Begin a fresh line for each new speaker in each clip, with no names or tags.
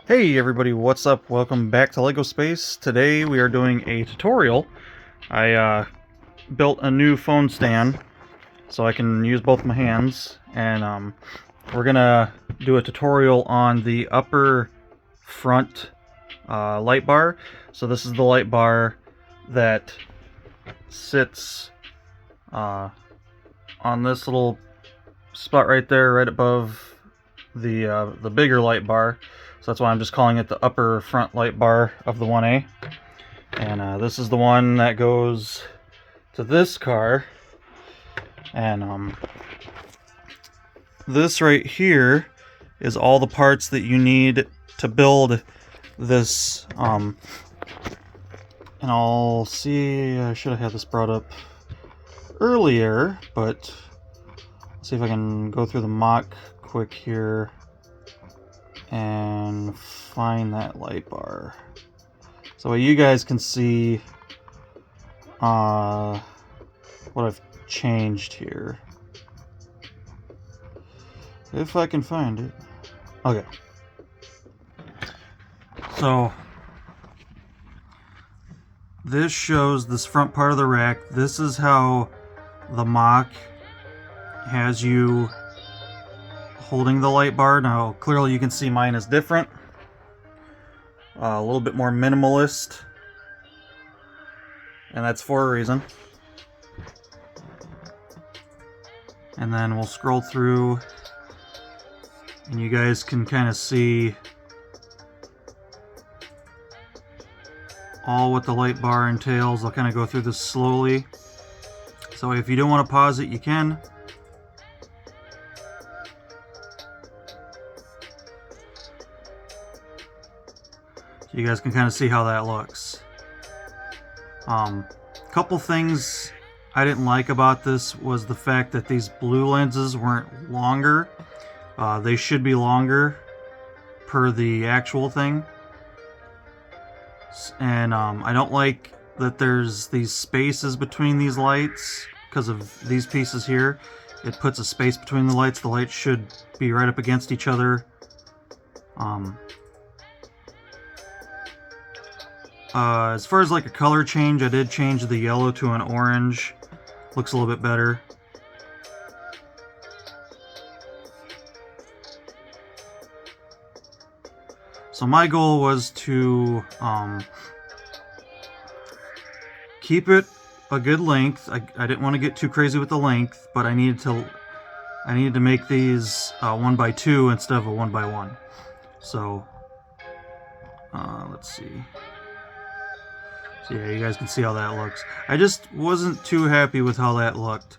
Hey everybody, what's up? Welcome back to LEGO Space. Today we are doing a tutorial. I built a new phone stand so I can use both my hands, and we're gonna do a tutorial on the upper front light bar. So this is the light bar that sits on this little spot right there, right above the bigger light bar. So that's why I'm just calling it the upper front light bar of the 1A. And this is the one that goes to this car. And this right here is all the parts that you need to build this. And I'll see, I should have had this brought up earlier, but let's see if I can go through the mock quick here and find that light bar so you guys can see what I've changed here, if I can find it. Okay, so this shows this front part of the rack. This is how the mock has you holding the light bar. Now clearly you can see mine is different, a little bit more minimalist, and that's for a reason. And then we'll scroll through and you guys can kind of see all what the light bar entails. I'll kind of go through this slowly, so if you don't want to pause it, you can. So you guys can kind of see how that looks. Couple things I didn't like about this was the fact that these blue lenses weren't longer. They should be longer per the actual thing. And I don't like that there's these spaces between these lights because of these pieces here. It puts a space between the lights. The lights should be right up against each other. As far as like a color change, I did change the yellow to an orange. Looks a little bit better. So my goal was to keep it a good length. I didn't want to get too crazy with the length, but I needed to make these 1x2 instead of a 1x1. So let's see. So yeah, you guys can see how that looks. I just wasn't too happy with how that looked,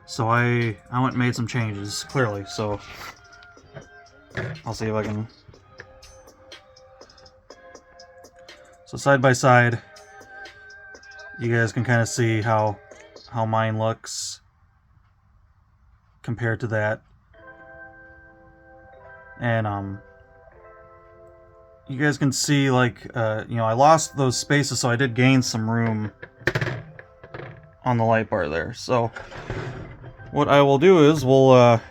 so I went and made some changes, clearly. So I'll see if I can. So side by side, you guys can kind of see how mine looks compared to that. And you guys can see, like, I lost those spaces, so I did gain some room on the light bar there. So what I will do is we'll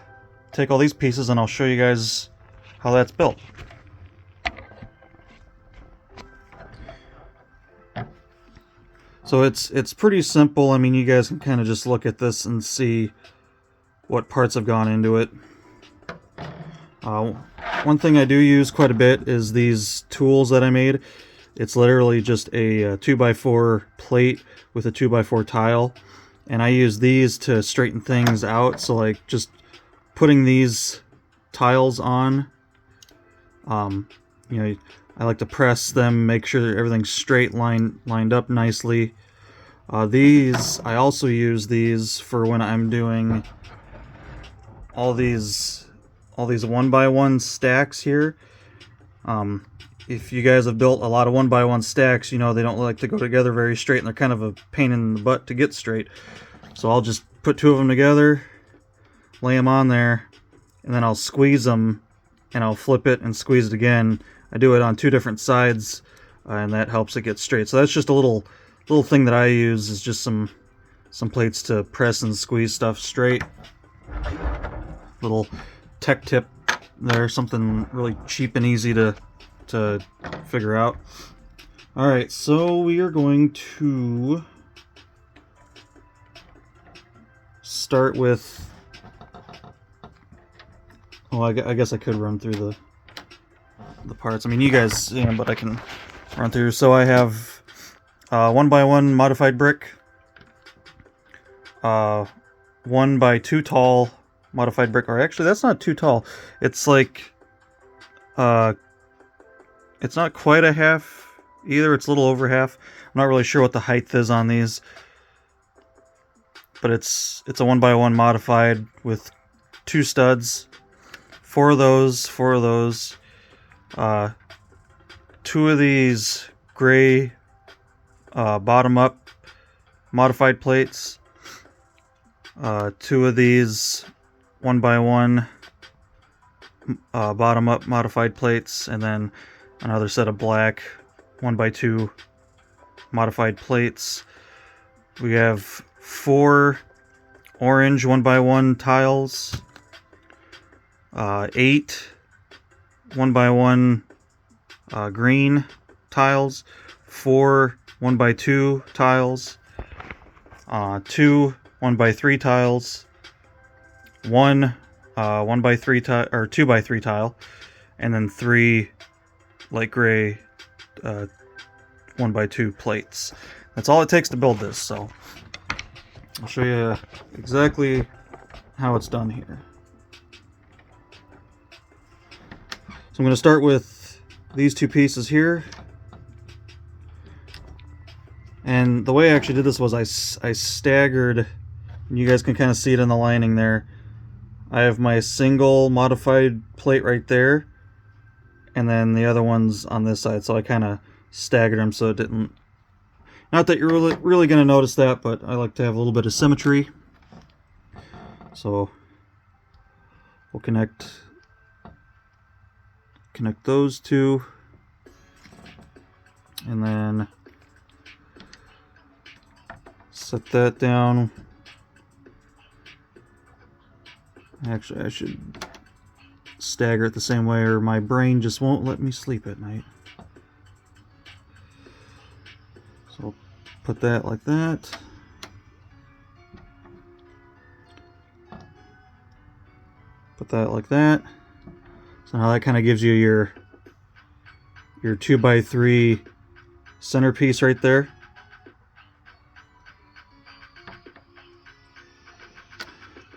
take all these pieces and I'll show you guys how that's built. So it's pretty simple. I mean, you guys can kind of just look at this and see what parts have gone into it. One thing I do use quite a bit is these tools that I made. It's literally just a 2x4 plate with a 2x4 tile, and I use these to straighten things out. So like just putting these tiles on, I like to press them, make sure everything's straight, lined up nicely. I also use these for when I'm doing all these 1x1 stacks here. If you guys have built a lot of 1x1 stacks, you know they don't like to go together very straight, and they're kind of a pain in the butt to get straight. So I'll just put two of them together, lay them on there, and then I'll squeeze them, and I'll flip it and squeeze it again. I do it on two different sides, and that helps it get straight. So that's just a little thing that I use, is just some plates to press and squeeze stuff straight. Little tech tip there, something really cheap and easy to to figure out. Alright, so we are going to start with... Well, I guess I could run through the parts. I mean, you guys see them, but I can run through. So I have 1x1 modified brick, 1x2 tall modified brick, or actually that's not too tall. It's like, it's not quite a half either. It's a little over half. I'm not really sure what the height is on these, but it's a 1x1 modified with 2 studs, 4 of those, 2 of these gray bottom up modified plates, 2 of these 1x1 bottom up modified plates, and then another set of black 1x2 modified plates. We have 4 orange 1x1 tiles, 8 1x1 green tiles, 4 1x2 tiles, 2 1x3 tiles, 1 1x3 tile or 2x3 tile, and then 3 light gray 1x2 plates. That's all it takes to build this, so I'll show you exactly how it's done here. So I'm going to start with these 2 pieces here. And the way I actually did this was I staggered, and you guys can kind of see it in the lining there. I have my single modified plate right there, and then the other one's on this side, so I kind of staggered them so it didn't... Not that you're really going to notice that, but I like to have a little bit of symmetry. So we'll connect those 2, and then set that down. Actually, I should stagger it the same way, or my brain just won't let me sleep at night. So I'll put that like that. Put that like that. So now that kind of gives you your 2x3 centerpiece right there.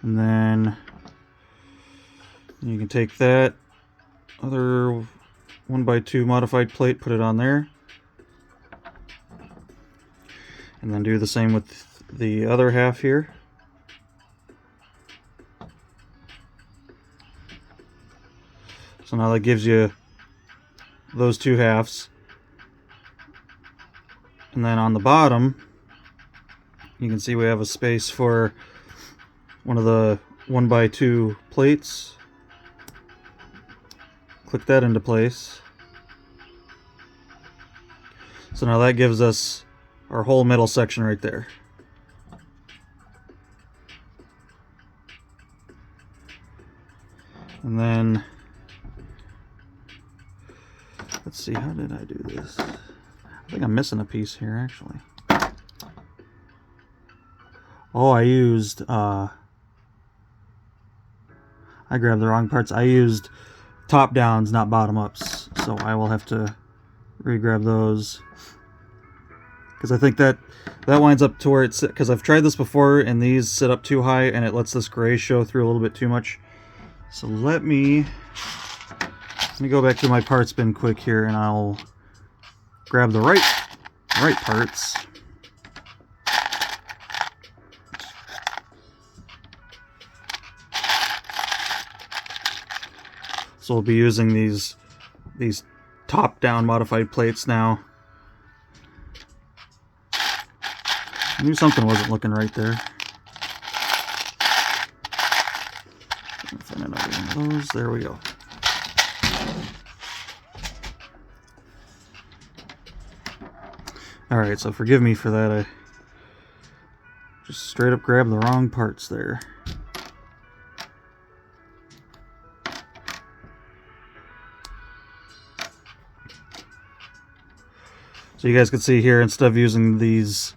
And then you can take that other 1x2 modified plate, put it on there, and then do the same with the other half here. So now that gives you those 2 halves. And then on the bottom, you can see we have a space for one of the 1x2 plates. Click that into place. So now that gives us our whole middle section right there. And then, let's see, how did I do this? I think I'm missing a piece here, actually. Oh, I used, I grabbed the wrong parts. I used top downs, not bottom ups. So I will have to re-grab those. Because I think that winds up to where it's, because I've tried this before and these sit up too high and it lets this gray show through a little bit too much. So let me go back to my parts bin quick here, and I'll grab the right parts. So we'll be using these top-down modified plates now. I knew something wasn't looking right there. Find another one of those. There we go. Alright, so forgive me for that. I just straight up grabbed the wrong parts there. So you guys can see here, instead of using these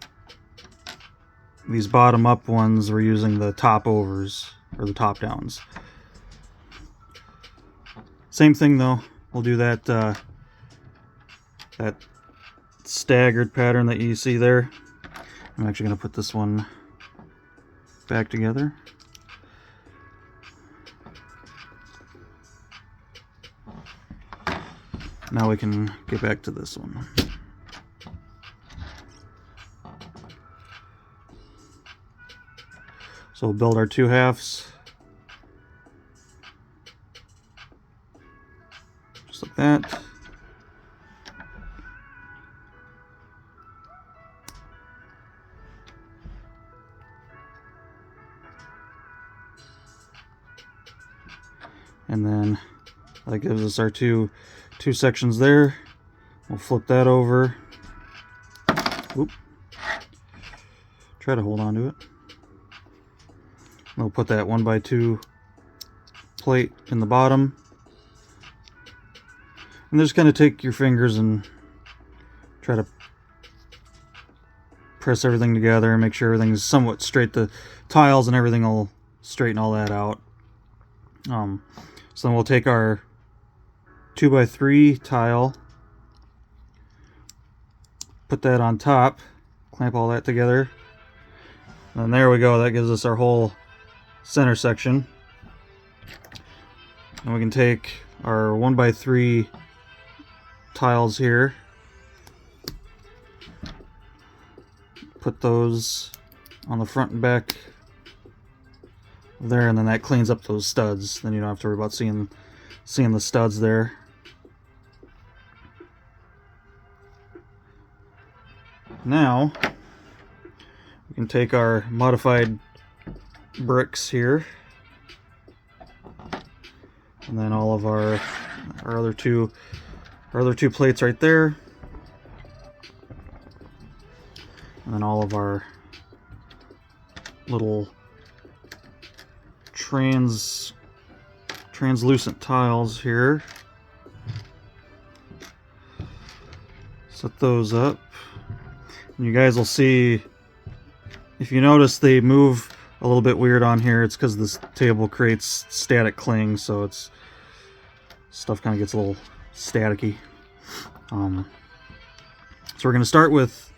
bottom up ones, we're using the top overs, or the top downs. Same thing though, we'll do that that staggered pattern that you see there. I'm actually going to put this one back together. Now we can get back to this one. So we'll build our 2 halves. Just like that. And then that gives us our two sections there. We'll flip that over. Oop. Try to hold on to it. We'll put that 1x2 plate in the bottom. And just kind of take your fingers and try to press everything together and make sure everything's somewhat straight. The tiles and everything will straighten all that out. So then we'll take our 2x3 tile, put that on top, clamp all that together, and there we go. That gives us our whole center section. And we can take our 1x3 tiles here, put those on the front and back there, and then that cleans up those studs. Then you don't have to worry about seeing the studs there. Now we can take our modified bricks here, and then all of our other two plates right there, and then all of our little translucent tiles here. Set those up. And you guys will see, if you notice they move a little bit weird on here, it's because this table creates static cling, so it's stuff kind of gets a little staticky. So we're going to start with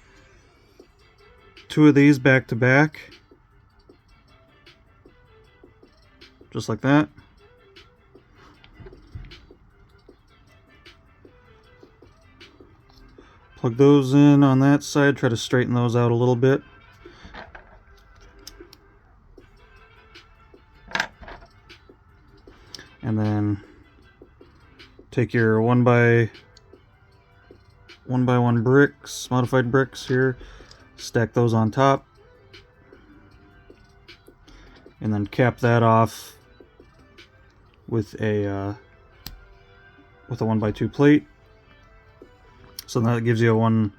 2 of these back to back, just like that. Plug those in on that side, try to straighten those out a little bit. And then take your 1x1 bricks, modified bricks here, stack those on top, and then cap that off with a 1x2 plate. So that gives you one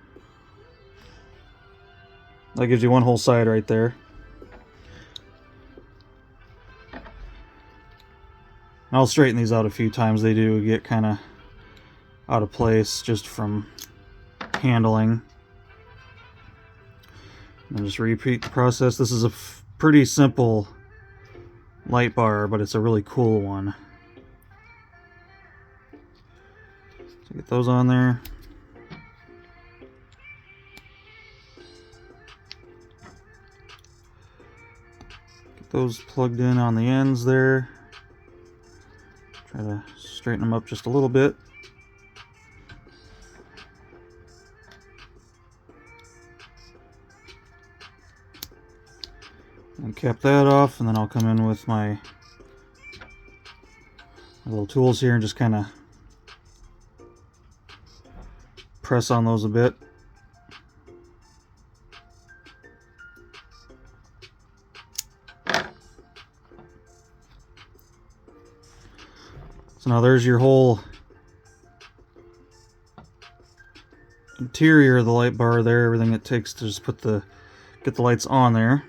whole side right there. And I'll straighten these out a few times. They do get kind of out of place just from handling. And just repeat the process. This is a pretty simple light bar, but it's a really cool one. So get those on there. Get those plugged in on the ends there. Try to straighten them up just a little bit. And cap that off, and then I'll come in with my little tools here and just kind of press on those a bit. So now there's your whole interior of the light bar there, everything it takes to just get the lights on there.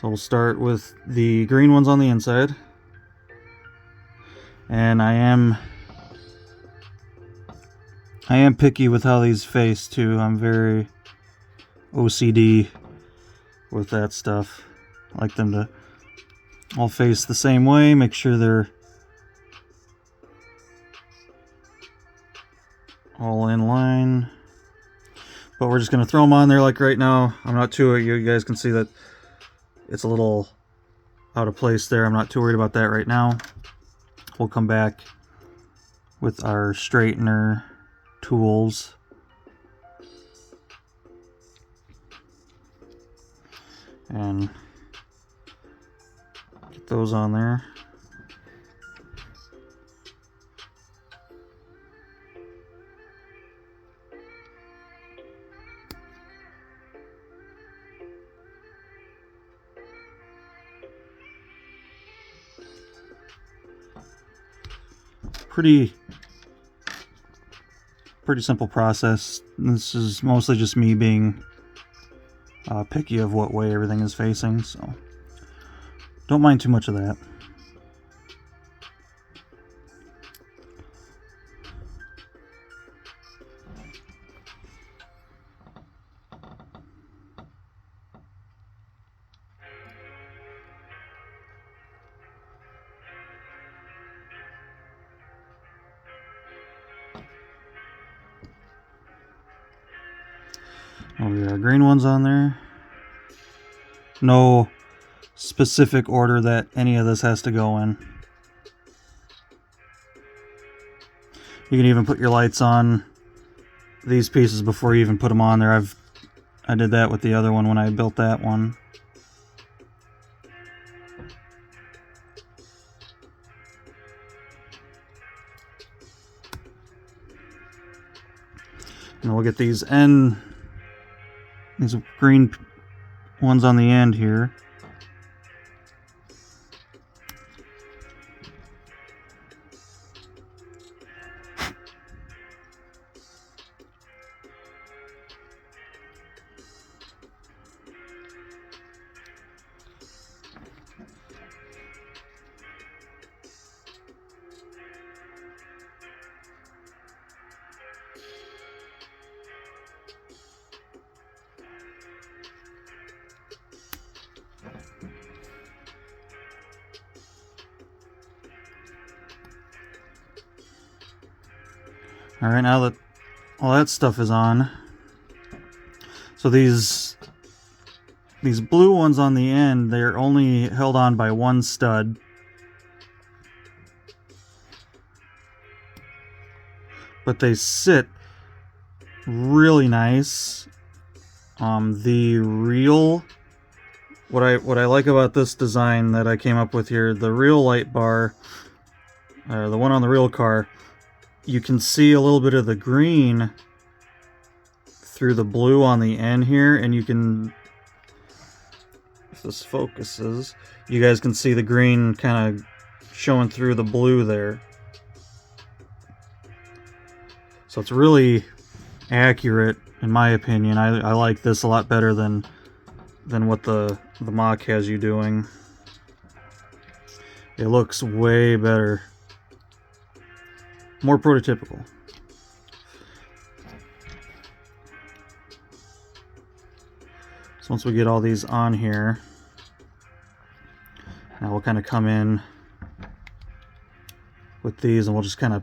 So we'll start with the green ones on the inside. And I am I am picky with how these face too. I'm very OCD with that stuff. I like them to all face the same way, make sure they're all in line. But we're just going to throw them on there like right now. I'm not too, you guys can see that it's a little out of place there. I'm not too worried about that right now. We'll come back with our straightener tools. And get those on there. Pretty simple process. This is mostly just me being picky of what way everything is facing, so don't mind too much of that. Oh, we got our green ones on there. No specific order that any of this has to go in. You can even put your lights on these pieces before you even put them on there. I did that with the other one when I built that one. And we'll get these green ones on the end here. Alright, now that all that stuff is on, so these blue ones on the end, they're only held on by one stud. But they sit really nice. The real, what I like about this design that I came up with here, the real light bar, the one on the real car, you can see a little bit of the green through the blue on the end here, and you can, if this focuses, you guys can see the green kind of showing through the blue there. So it's really accurate, in my opinion. I like this a lot better than what the mock has you doing. It looks way better. More prototypical. So once we get all these on here, now we'll kind of come in with these and we'll just kind of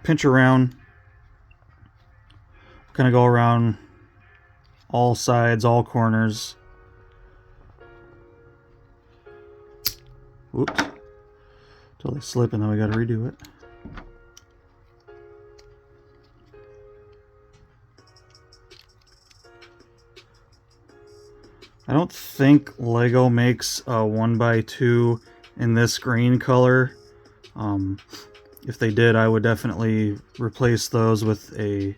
pinch around, kind of go around all sides, all corners. Whoops. Till they slip and then we got to redo it. I don't think Lego makes a 1x2 in this green color. If they did, I would definitely replace those with a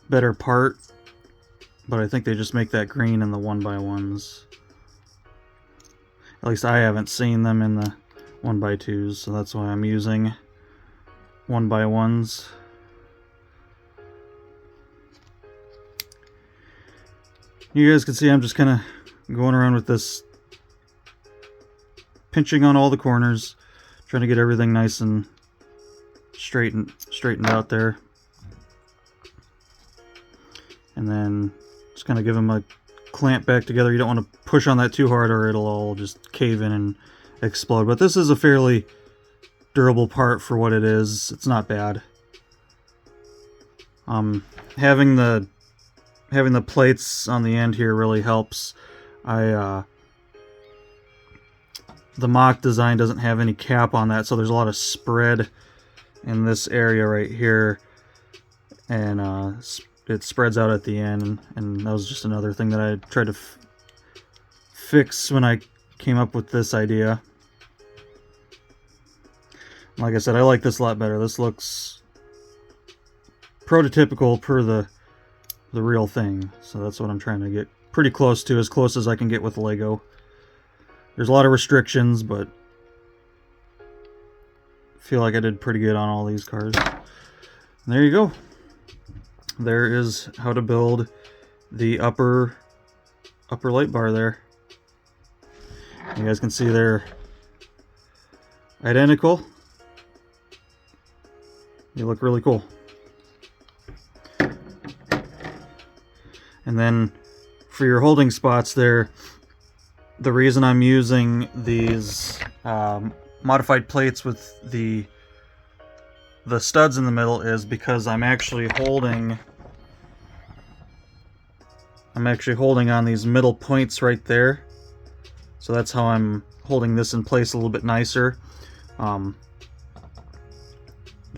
better part. But I think they just make that green in the 1x1s. At least I haven't seen them in the 1x2s, so that's why I'm using 1x1s. You guys can see I'm just kind of going around with this, pinching on all the corners, Trying to get everything nice and straightened out there. And then just kind of give them a clamp back together. You don't want to push on that too hard or it'll all just cave in and explode. But this is a fairly durable part for what it is. It's not bad. Having the plates on the end here really helps. The mock design doesn't have any cap on that, so there's a lot of spread in this area right here, and it spreads out at the end, and that was just another thing that I tried to fix when I came up with this idea. Like I said, I like this a lot better. This looks prototypical per the real thing, so that's what I'm trying to get pretty close to, as close as I can get with Lego. There's a lot of restrictions, but I feel like I did pretty good on all these cars. And there you go. There is how to build the upper light bar there. You guys can see they're identical. They look really cool. And then for your holding spots there, the reason I'm using these modified plates with the studs in the middle is because I'm actually holding on these middle points right there. So that's how I'm holding this in place a little bit nicer. The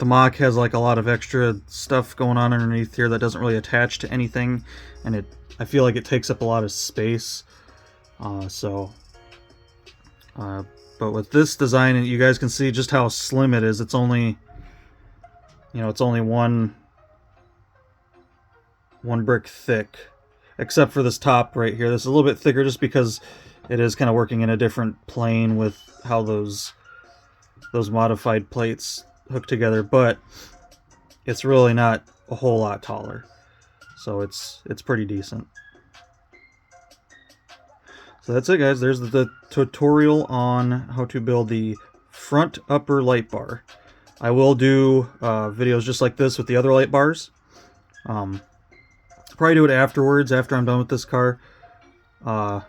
mock has like a lot of extra stuff going on underneath here that doesn't really attach to anything, and I feel like it takes up a lot of space. But with this design, you guys can see just how slim it is. It's only, it's only one brick thick, except for this top right here. This is a little bit thicker just because it is kind of working in a different plane with how those modified plates hook together, but it's really not a whole lot taller, so it's pretty decent. So that's it, guys. There's the tutorial on how to build the front upper light bar. I will do videos just like this with the other light bars. Probably do it afterwards, after I'm done with this car, and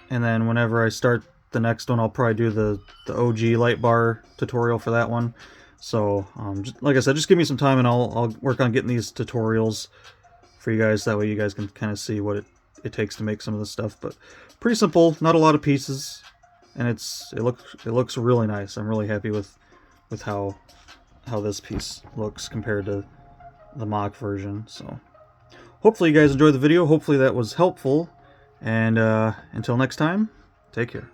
then whenever I start the next one, I'll probably do the OG light bar tutorial for that one. So like I said, just give me some time and I'll work on getting these tutorials for you guys. That way you guys can kind of see what it takes to make some of this stuff. But pretty simple, not a lot of pieces, and it looks really nice. I'm really happy with how this piece looks compared to the mock version. So hopefully you guys enjoyed the video. Hopefully that was helpful, and until next time, take care.